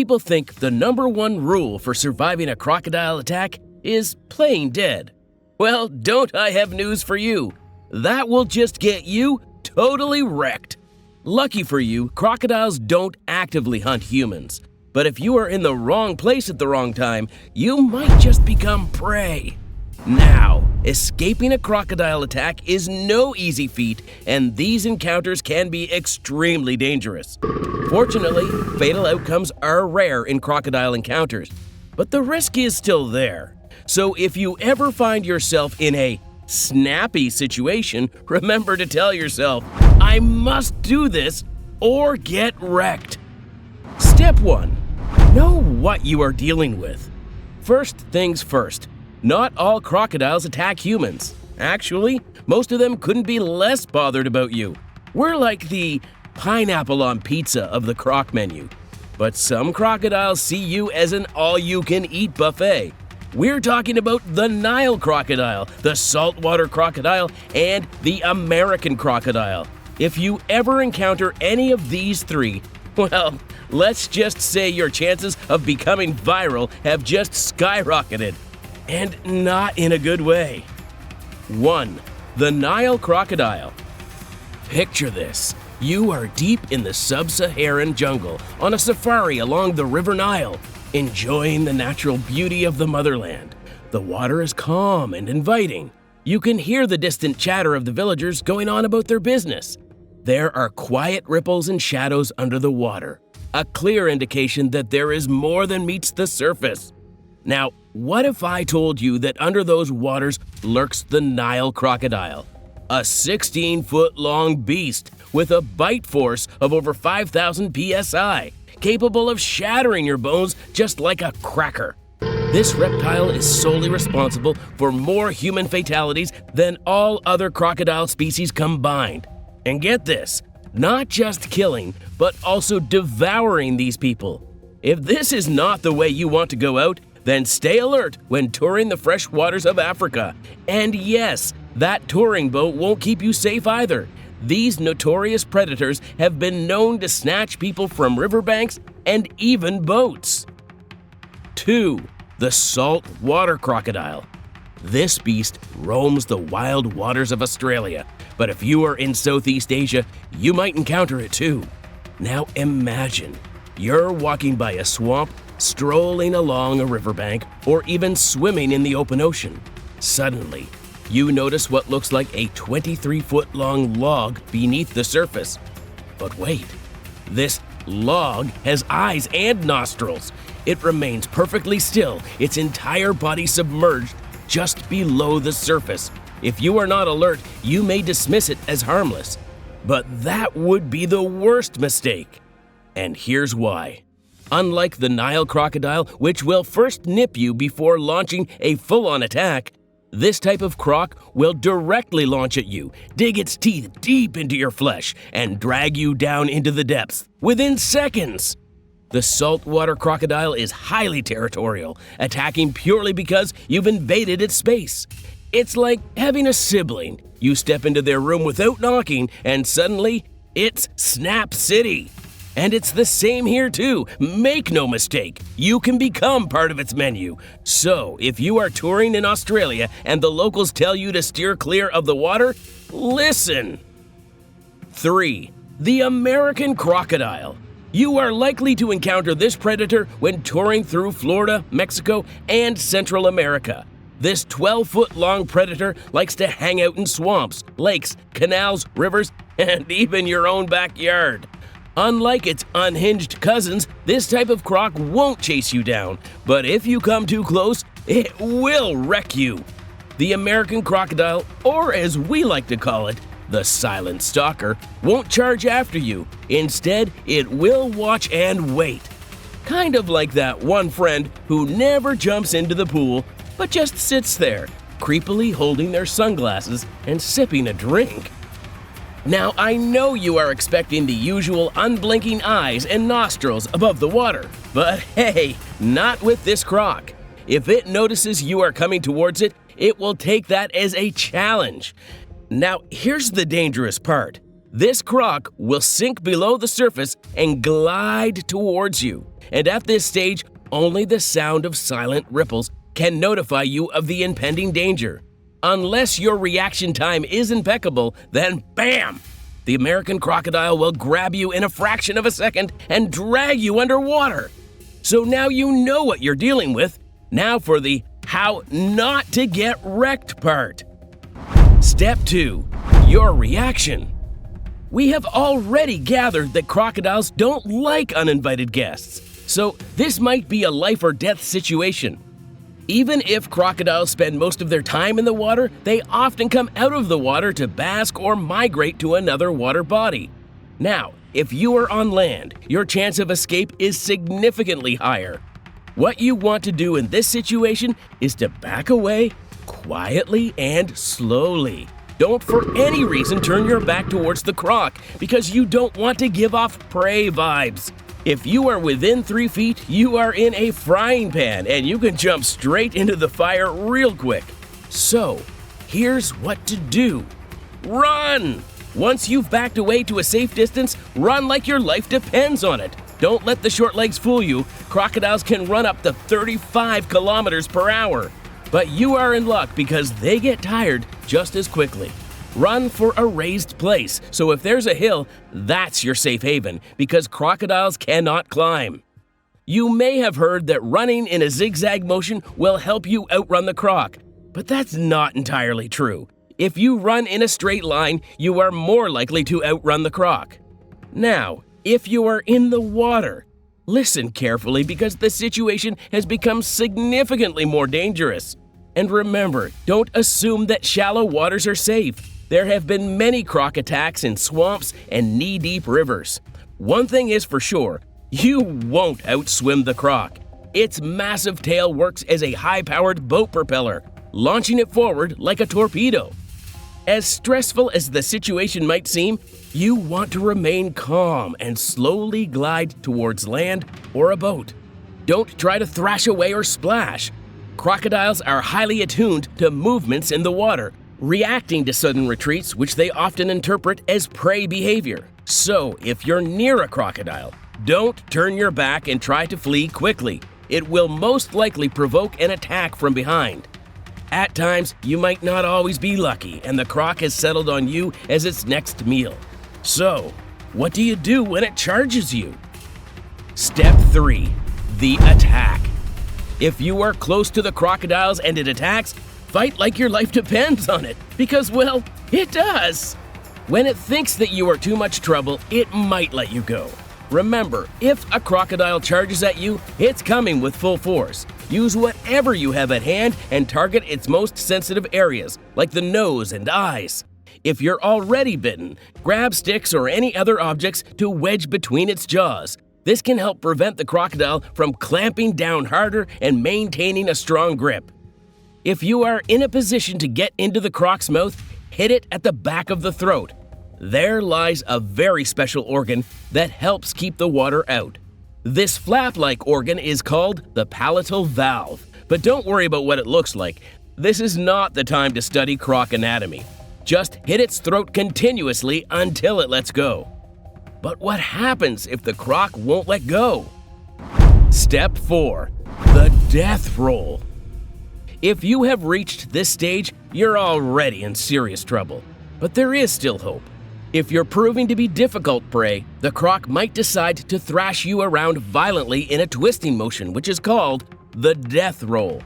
people think the #1 rule for surviving a crocodile attack is playing dead. Well, don't I have news for you? That will just get you totally wrecked. Lucky for you, crocodiles don't actively hunt humans. But if you are in the wrong place at the wrong time, you might just become prey. Now, escaping a crocodile attack is no easy feat, and these encounters can be extremely dangerous. Fortunately, fatal outcomes are rare in crocodile encounters, but the risk is still there. So if you ever find yourself in a snappy situation, remember to tell yourself, I must do this or get wrecked. Step 1. Know what you are dealing with. First things first, not all crocodiles attack humans. Actually, most of them couldn't be less bothered about you. We're like the pineapple on pizza of the croc menu. But some crocodiles see you as an all-you-can-eat buffet. We're talking about the Nile crocodile, the saltwater crocodile, and the American crocodile. If you ever encounter any of these three, well, let's just say your chances of becoming viral have just skyrocketed. And not in a good way. 1. The Nile crocodile. Picture this. You are deep in the sub-Saharan jungle on a safari along the River Nile, enjoying the natural beauty of the motherland. The water is calm and inviting. You can hear the distant chatter of the villagers going on about their business. There are quiet ripples and shadows under the water, a clear indication that there is more than meets the surface. Now, what if I told you that under those waters lurks the Nile crocodile? A 16-foot-long beast with a bite force of over 5,000 psi, capable of shattering your bones just like a cracker. This reptile is solely responsible for more human fatalities than all other crocodile species combined. And get this, not just killing, but also devouring these people. If this is not the way you want to go out, then stay alert when touring the fresh waters of Africa. And yes, that touring boat won't keep you safe either. These notorious predators have been known to snatch people from riverbanks and even boats. 2. The saltwater crocodile. This beast roams the wild waters of Australia, but if you are in Southeast Asia, you might encounter it too. Now imagine, you're walking by a swamp, strolling along a riverbank, or even swimming in the open ocean. Suddenly, you notice what looks like a 23-foot-long log beneath the surface. But wait, this log has eyes and nostrils. It remains perfectly still, its entire body submerged just below the surface. If you are not alert, you may dismiss it as harmless. But that would be the worst mistake. And here's why. Unlike the Nile crocodile, which will first nip you before launching a full-on attack, this type of croc will directly launch at you, dig its teeth deep into your flesh, and drag you down into the depths within seconds. The saltwater crocodile is highly territorial, attacking purely because you've invaded its space. It's like having a sibling. You step into their room without knocking, and suddenly, it's Snap City. And it's the same here too. Make no mistake, you can become part of its menu. So, if you are touring in Australia and the locals tell you to steer clear of the water, listen. 3. The American crocodile. You are likely to encounter this predator when touring through Florida, Mexico, and Central America. This 12-foot-long predator likes to hang out in swamps, lakes, canals, rivers, and even your own backyard. Unlike its unhinged cousins, this type of croc won't chase you down, but if you come too close, it will wreck you. The American crocodile, or as we like to call it, the silent stalker, won't charge after you. Instead, it will watch and wait. Kind of like that one friend who never jumps into the pool, but just sits there, creepily holding their sunglasses and sipping a drink. Now, I know you are expecting the usual unblinking eyes and nostrils above the water, but hey, not with this croc. If it notices you are coming towards it, it will take that as a challenge. Now, here's the dangerous part. This croc will sink below the surface and glide towards you. and at this stage, only the sound of silent ripples can notify you of the impending danger. Unless your reaction time is impeccable, then BAM! The American crocodile will grab you in a fraction of a second and drag you underwater. So now you know what you're dealing with. Now for the how not to get wrecked part. Step 2. Your reaction. We have already gathered that crocodiles don't like uninvited guests, so this might be a life or death situation. Even if crocodiles spend most of their time in the water, they often come out of the water to bask or migrate to another water body. Now, if you are on land, your chance of escape is significantly higher. What you want to do in this situation is to back away quietly and slowly. Don't for any reason turn your back towards the croc because you don't want to give off prey vibes. If you are within 3 feet, you are in a frying pan and you can jump straight into the fire real quick. So, here's what to do. Run! Once you've backed away to a safe distance, run like your life depends on it. Don't let the short legs fool you. Crocodiles can run up to 35 kilometers per hour. But you are in luck because they get tired just as quickly. Run for a raised place, so if there's a hill, that's your safe haven because crocodiles cannot climb. You may have heard that running in a zigzag motion will help you outrun the croc, but that's not entirely true. If you run in a straight line, you are more likely to outrun the croc. Now, if you are in the water, listen carefully because the situation has become significantly more dangerous. And remember, don't assume that shallow waters are safe. There have been many croc attacks in swamps and knee-deep rivers. One thing is for sure, you won't outswim the croc. Its massive tail works as a high-powered boat propeller, launching it forward like a torpedo. As stressful as the situation might seem, you want to remain calm and slowly glide towards land or a boat. Don't try to thrash away or splash. Crocodiles are highly attuned to movements in the water, reacting to sudden retreats, which they often interpret as prey behavior. So, if you're near a crocodile, don't turn your back and try to flee quickly. It will most likely provoke an attack from behind. At times, you might not always be lucky, and the croc has settled on you as its next meal. So, what do you do when it charges you? Step 3. The attack. If you are close to the crocodiles and it attacks, fight like your life depends on it, because, well, it does. When it thinks that you are too much trouble, it might let you go. Remember, if a crocodile charges at you, it's coming with full force. Use whatever you have at hand and target its most sensitive areas, like the nose and eyes. If you're already bitten, grab sticks or any other objects to wedge between its jaws. This can help prevent the crocodile from clamping down harder and maintaining a strong grip. If you are in a position to get into the croc's mouth, hit it at the back of the throat. There lies a very special organ that helps keep the water out. This flap-like organ is called the palatal valve. But don't worry about what it looks like. This is not the time to study croc anatomy. Just hit its throat continuously until it lets go. But what happens if the croc won't let go? Step 4. The death roll. If you have reached this stage, you're already in serious trouble. But there is still hope. If you're proving to be difficult prey, the croc might decide to thrash you around violently in a twisting motion, which is called the death roll.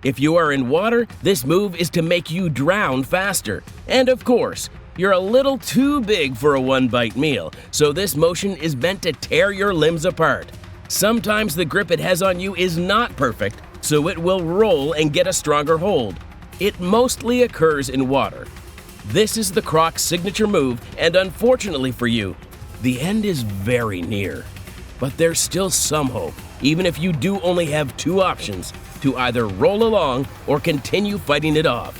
If you are in water, this move is to make you drown faster. And of course, you're a little too big for a one-bite meal, so this motion is meant to tear your limbs apart. Sometimes the grip it has on you is not perfect, so it will roll and get a stronger hold. It mostly occurs in water. This is the croc's signature move, and unfortunately for you, the end is very near. But there's still some hope, even if you do only have two options, to either roll along or continue fighting it off.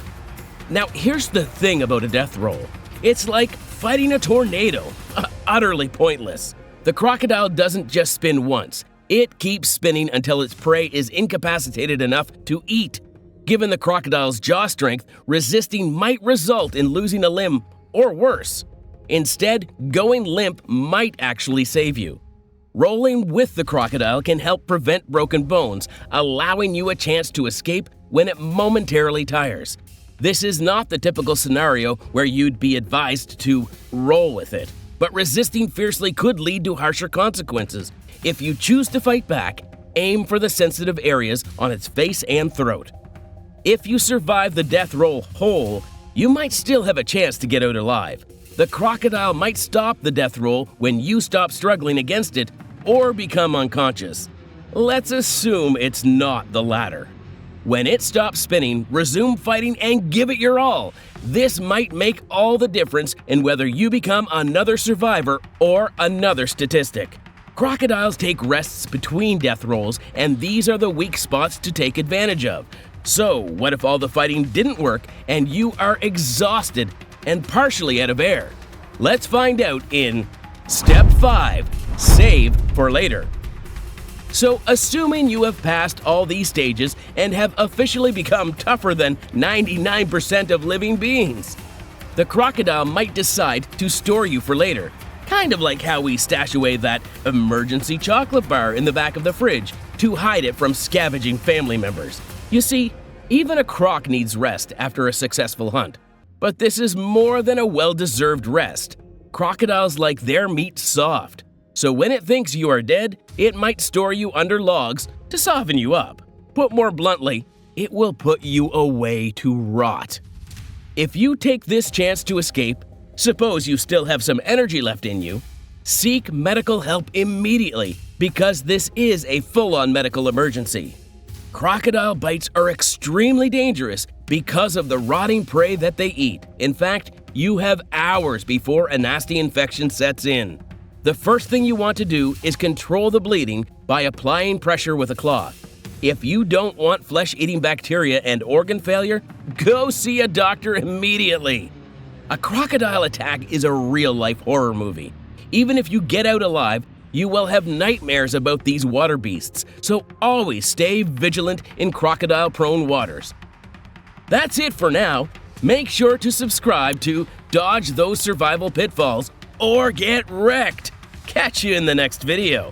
Now, here's the thing about a death roll. It's like fighting a tornado, utterly pointless. The crocodile doesn't just spin once. It keeps spinning until its prey is incapacitated enough to eat. Given the crocodile's jaw strength, resisting might result in losing a limb or worse. Instead, going limp might actually save you. Rolling with the crocodile can help prevent broken bones, allowing you a chance to escape when it momentarily tires. This is not the typical scenario where you'd be advised to roll with it, but resisting fiercely could lead to harsher consequences. If you choose to fight back, aim for the sensitive areas on its face and throat. If you survive the death roll whole, you might still have a chance to get out alive. The crocodile might stop the death roll when you stop struggling against it or become unconscious. Let's assume it's not the latter. When it stops spinning, resume fighting and give it your all. This might make all the difference in whether you become another survivor or another statistic. Crocodiles take rests between death rolls, and these are the weak spots to take advantage of. So, what if all the fighting didn't work and you are exhausted and partially out of air? Let's find out in Step 5, Save for Later. So, assuming you have passed all these stages and have officially become tougher than 99% of living beings, the crocodile might decide to store you for later. Kind of like how we stash away that emergency chocolate bar in the back of the fridge to hide it from scavenging family members. You see, even a croc needs rest after a successful hunt. But this is more than a well-deserved rest. Crocodiles like their meat soft. So when it thinks you are dead, it might store you under logs to soften you up. Put more bluntly, it will put you away to rot. If you take this chance to escape, suppose you still have some energy left in you, seek medical help immediately because this is a full-on medical emergency. Crocodile bites are extremely dangerous because of the rotting prey that they eat. In fact, you have hours before a nasty infection sets in. The first thing you want to do is control the bleeding by applying pressure with a cloth. If you don't want flesh-eating bacteria and organ failure, go see a doctor immediately. A crocodile attack is a real-life horror movie. Even if you get out alive, you will have nightmares about these water beasts, so always stay vigilant in crocodile-prone waters. That's it for now. Make sure to subscribe to dodge those survival pitfalls or get wrecked. Catch you in the next video.